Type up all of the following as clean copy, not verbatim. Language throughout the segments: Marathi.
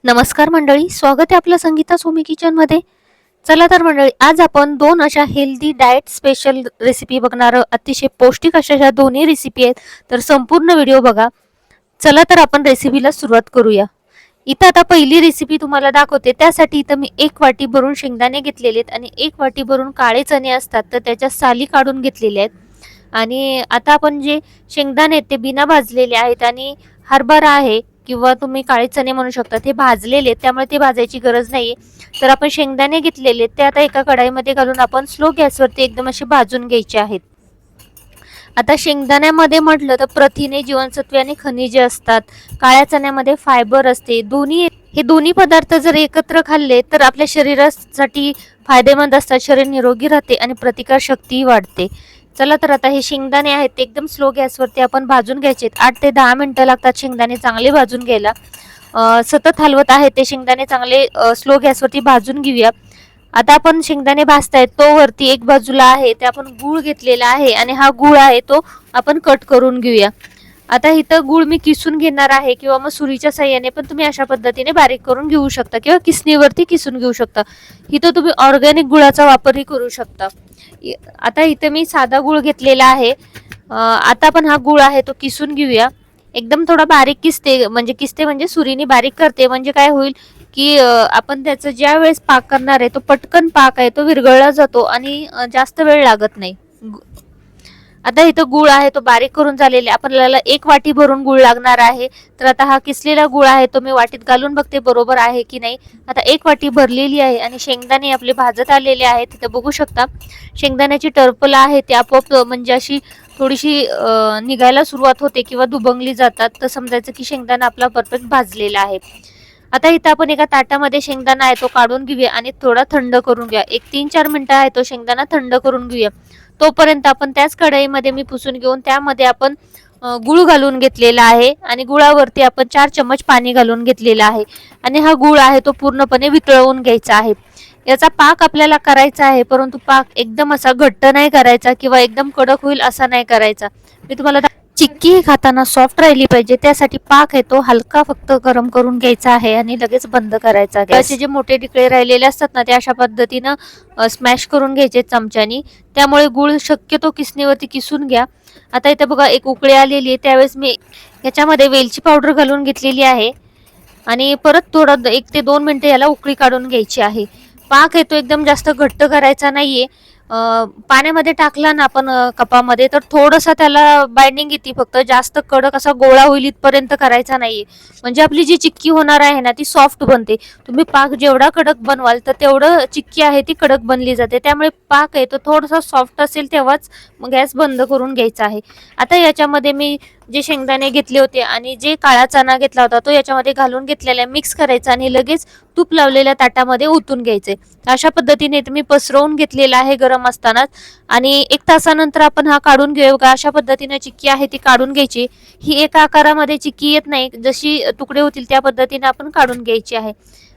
नमस्कार मंडळी, स्वागत आहे आपलं संगीता सोमी किचन मध्ये. चला तर मंडळी, आज आपण दोन अशा हेल्दी डाएट स्पेशल रेसिपी बघणार आहोत. अतिशय पौष्टिक अशा ह्या दोन्ही रेसिपी आहेत, तर संपूर्ण व्हिडिओ बघा. चला तर आपण रेसिपीला सुरुवात करूया. इथं आता पहिली रेसिपी तुम्हाला दाखवते. त्यासाठी इथं मी 1 वाटी भरून शेंगदाणे घेतलेले आहेत आणि 1 वाटी भरून काळे चणे असतात तर त्याच्या साली काढून घेतलेल्या आहेत. आणि आता आपण जे शेंगदाणे आहेत ते बिना भाजलेले आहेत आणि हरभरा आहे किंवा तुम्ही काळे चणे म्हणू शकता, ते भाजलेले आहेत त्यामुळे ते भाजायची गरज नाहीये. तर आपण शेंगदाणे घेतलेले ते आता एका कढाईमध्ये घालून आपण स्लो गॅसवरती एकदम असे भाजून घ्यायचे आहेत. आता शेंगदाण्यामध्ये म्हटलं तर प्रथिने, जीवनसत्वे आणि खनिजे असतात. काळ्या चण्यामध्ये फायबर असते. हे दोन्ही पदार्थ जर एकत्र खाल्ले तर आपल्या शरीरासाठी फायदेमंद असतात. शरीर निरोगी राहते आणि प्रतिकारशक्तीही वाढते. चला तर आता हे शेंगदाणे आहेत ते एकदम स्लो गॅसवरती आपण भाजून घ्यायचे. 8 ते 10 मिनिटं लागतात शेंगदाणे चांगले भाजून घ्यायला. सतत हलवत आहे ते शेंगदाणे चांगले स्लो गॅसवरती भाजून घेऊया. आता आपण शेंगदाणे भाजतायत तो वरती एक बाजूला आहे ते आपण गूळ घेतलेला आहे आणि हा गूळ आहे तो आपण कट करून घेऊया. आता इथं गूळ मी किसून घेणार आहे किंवा मग सुरीच्या साह्याने पण तुम्ही अशा पद्धतीने बारीक करून घेऊ शकता किंवा किसणीवरती किसून घेऊ शकता. इथं तुम्ही ऑर्गॅनिक गुळाचा वापरही करू शकता. आता इथं मी साधा गूळ घेतलेला आहे. आता आपण हा गूळ आहे तो किसून घेऊया. एकदम थोडा बारीक किसते म्हणजे सुरीने बारीक करते, म्हणजे काय होईल की आपण त्याचं ज्या वेळेस पाक करणार आहे तो पटकन पाक आहे तो विरघळला जातो आणि जास्त वेळ लागत नाही. आता इथं गूळ आहे तो बारीक करून झालेला आहे. आपल्याला 1 वाटी भरून गूळ लागणार आहे. तर आता हा किसलेला गूळ आहे तो मी वाटीत घालून बघते बरोबर आहे की नाही. आता 1 वाटी भरलेली आहे आणि शेंगदाणे आपले भाजत आलेले आहेत. तिथं बघू शकता शेंगदाण्याची टरफलं आहे ते आपोआप म्हणजे अशी थोडीशी निघायला सुरुवात होते किंवा दुभंगली जातात, तर समजायचं की शेंगदाणा आपला परफेक्ट भाजलेला आहे. आता इथं आपण एका ताटामध्ये शेंगदाणा आहे तो काढून घेऊया आणि थोडा थंड करून घ्या. 1-3-4 मिनिटं आहे तो शेंगदाणा थंड करून घेऊया. तोपर्यंत आपण त्याच कढईमध्ये मी पुसून घेऊन त्यामध्ये आपण गूळ घालून घेतलेला आहे आणि गुळावरती आपण 4 चम्मच पाणी घालून घेतलेलं आहे आणि हा गूळ आहे तो पूर्णपणे वितळवून घ्यायचा आहे. याचा पाक आपल्याला करायचा आहे, परंतु पाक एकदम असा घट्ट नाही करायचा किंवा एकदम कडक होईल असा नाही करायचा. मी तुम्हाला चिक्की खाताना सॉफ्ट राहिली पाहिजे त्यासाठी पाक आहे तो हलका फक्त गरम करून घ्यायचा आहे आणि लगेच बंद करायचा. त्याचे जे मोठे डिकळे राहिलेले असतात ना ते अशा पद्धतीनं स्मॅश करून घ्यायचे चमच्यानी. त्यामुळे गूळ शक्यतो किसणीवरती किसून घ्या. आता इथे बघा एक उकळी आलेली आहे, त्यावेळेस मी याच्यामध्ये वेलची पावडर घालून घेतलेली आहे आणि परत थोडं 1 ते 2 मिनिटं याला उकळी काढून घ्यायची आहे. पाक आहे तो एकदम जास्त घट्ट करायचा नाहीये. पाण्यामध्ये टाकला ना आपण कपामध्ये तर थोडंसं त्याला बाइंडिंग येते, फक्त जास्त कडक असा गोळा होईल इथपर्यंत करायचा नाहीये. म्हणजे आपली जी चिक्की होणार आहे ना ती सॉफ्ट बनते. तुम्ही पाक जेवढा कडक बनवाल तर तेवढं चिक्की आहे ती कडक बनली जाते. त्यामुळे पाक आहे तो थोडासा सॉफ्ट असेल तेव्हाच गॅस बंद करून घ्यायचा आहे. आता याच्यामध्ये मी जे शेंगदाणे घेतले होते आणि जे काळा चणा घेतला होता तो याच्यामध्ये घालून घेतलेला मिक्स करायचा आणि लगेच तूप लावलेल्या ताटामध्ये ओतून घ्यायचे. अशा पद्धतीने मी पसरवून घेतलेला आहे गरम असतानाच आणि 1 तासानंतर आपण हा काढून घेऊ का. अशा पद्धतीने चिक्की आहे ती काढून घ्यायची. ही एका आकारामध्ये चिक्की येत नाही, जशी तुकडे होतील त्या पद्धतीने आपण काढून घ्यायची आहे.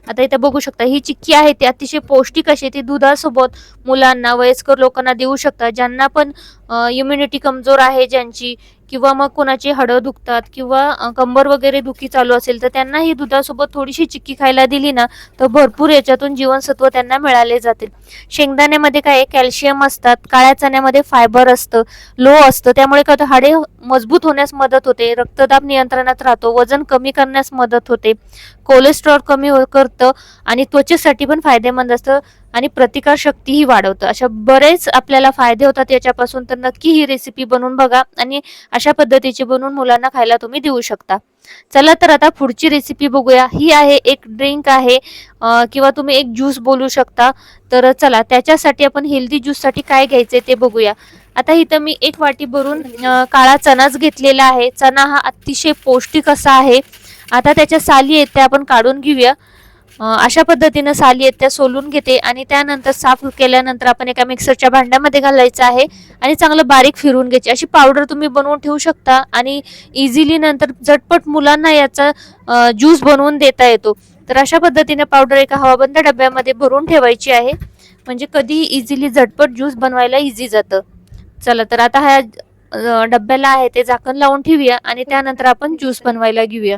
आता इथे बघू शकता ही चिक्की आहे ती अतिशय पौष्टिक अशी ती दुधासोबत मुलांना, वयस्कर लोकांना देऊ शकता. ज्यांना पण इम्युनिटी कमजोर आहे ज्यांची, किंवा मग कोणाची हाडं दुखतात किंवा कंबर वगैरे दुखी चालू असेल तर त्यांना ही दुधासोबत थोडीशी चिक्की खायला दिली ना तर भरपूर याच्यातून जीवनसत्व त्यांना मिळाले जातील. शेंगदाण्यामध्ये काय कॅल्शियम असतात, काळ्या चण्यामध्ये फायबर असतं, लो असतं, त्यामुळे काय हाडे मजबूत होण्यास मदत होते, रक्तदाब नियंत्रणात राहतो, वजन कमी करण्यास मदत होते, कोलेस्ट्रॉल कमी करतं आणि त्वचेसाठी पण फायदेमंद असतं आणि प्रतिकारशक्तीही वाढवतं. अशा बरेच आपल्याला फायदे होतात याच्यापासून. तर नक्की ही रेसिपी बनवून बघा आणि अशा पद्धतीची बनवून मुलांना खायला तुम्ही देऊ शकता. चला तर आता पुढची रेसिपी बघूया. ही आहे एक ड्रिंक आहे किंवा तुम्ही एक ज्यूस बोलू शकता. तर चला त्याच्यासाठी आपण हेल्दी ज्यूससाठी काय घ्यायचे ते बघूया. आता इथं मी 1 वाटी भरून काळा चनाच घेतलेला आहे. चना हा अतिशय पौष्टिक असा आहे. आता त्याच्या साली आहेत त्या आपण काढून घेऊया. अशा पद्धतीनं साली आहेत त्या सोलून घेते आणि त्यानंतर साफ केल्यानंतर आपण एका मिक्सरच्या भांड्यामध्ये घालायचं आहे आणि चांगलं बारीक फिरवून घ्यायची. अशी पावडर तुम्ही बनवून ठेवू शकता आणि इझिली नंतर झटपट मुलांना याचा ज्यूस बनवून देता येतो. तर अशा पद्धतीने पावडर एका हवाबंद डब्यामध्ये भरून ठेवायची आहे, म्हणजे कधी इझिली झटपट ज्यूस बनवायला इझी जातं. चला तर आता ह्या डब्याला आहे ते झाकण लावून ठेवूया आणि त्यानंतर आपण ज्यूस बनवायला घेऊया.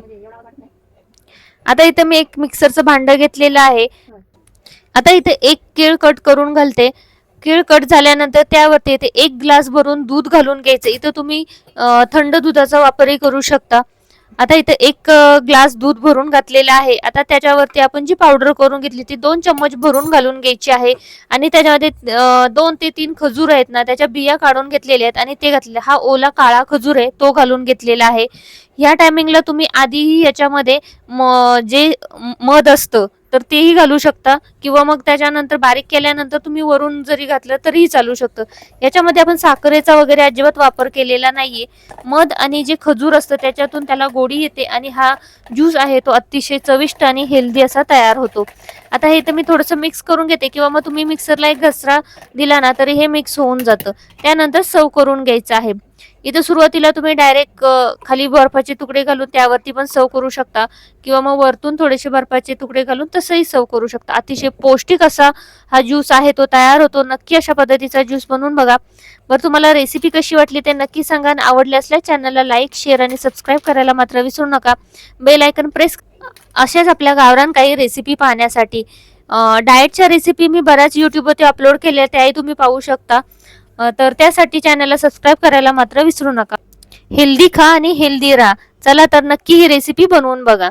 आता इथे मी एक मिक्सरचं भांडं घेतलेलं आहे. आता इथे एक केळ कट करून घालते. केळ कट झाल्यानंतर त्यावरती इथे 1 ग्लास भरून दूध घालून घ्यायचं. इथं तुम्ही थंड दुधाचा वापरही करू शकता. आता इथे 1 ग्लास दूध भरून घातलेला आहे. आता त्याच्यावरती आपण जी पावडर करून घेतली ती 2 चम्मच भरून घालून घ्यायची आहे आणि त्याच्यामध्ये 2 ते 3 खजूर आहेत ना, त्याच्या बिया काढून घेतलेल्या आहेत आणि ते घातले. हा ओला काळा खजूर आहे तो घालून घेतलेला आहे. ह्या टायमिंगला तुम्ही आधीही याच्यामध्ये जे मध असतं तर तेही घालू शकता किंवा मग त्याच्यानंतर बारीक केल्यानंतर तुम्ही वरून जरी घातलं तरीही चालू शकतं. याच्यामध्ये आपण साखरेचा वगैरे अजिबात वापर केलेला नाहीये. मध आणि जे खजूर असतं त्याच्यातून त्याला गोडी येते आणि हा ज्यूस आहे तो अतिशय चविष्ट आणि हेल्दी असा तयार होतो. आता हे तर मी थोडंसं मिक्स करून घेते किंवा मग तुम्ही मिक्सरला एक घसरा दिला ना तरी हे मिक्स होऊन जातं. त्यानंतर सर्व करून घ्यायचं आहे. इथं सुरुवातीला तुम्ही डायरेक्ट खाली बर्फाचे तुकडे घालून त्यावरती पण सर्व करू शकता किंवा मग वरतून थोडेसे बर्फाचे तुकडे घालून तसंही सर्व करू शकता. अतिशय पौष्टिक असा हा ज्यूस आहे तो तयार होतो. नक्की अशा पद्धतीचा ज्यूस बनवून बघा. बरं, तुम्हाला रेसिपी कशी वाटली ते नक्की सांगा आणि आवडली असल्यास चॅनलला लाईक, शेअर आणि सबस्क्राईब करायला मात्र विसरू नका. Bell icon press. अशाच आपल्या गावरान काही रेसिपी पाहण्यासाठी डाएटच्या रेसिपी मी बऱ्याच यूट्यूबवरती अपलोड केल्या, त्याही तुम्ही पाहू शकता. तर त्यासाठी चॅनलला सबस्क्राईब करायला मात्र विसरू नका. हेल्दी खा आणि हेल्दी राहा. चला तर नक्की ही रेसिपी बनवून बघा.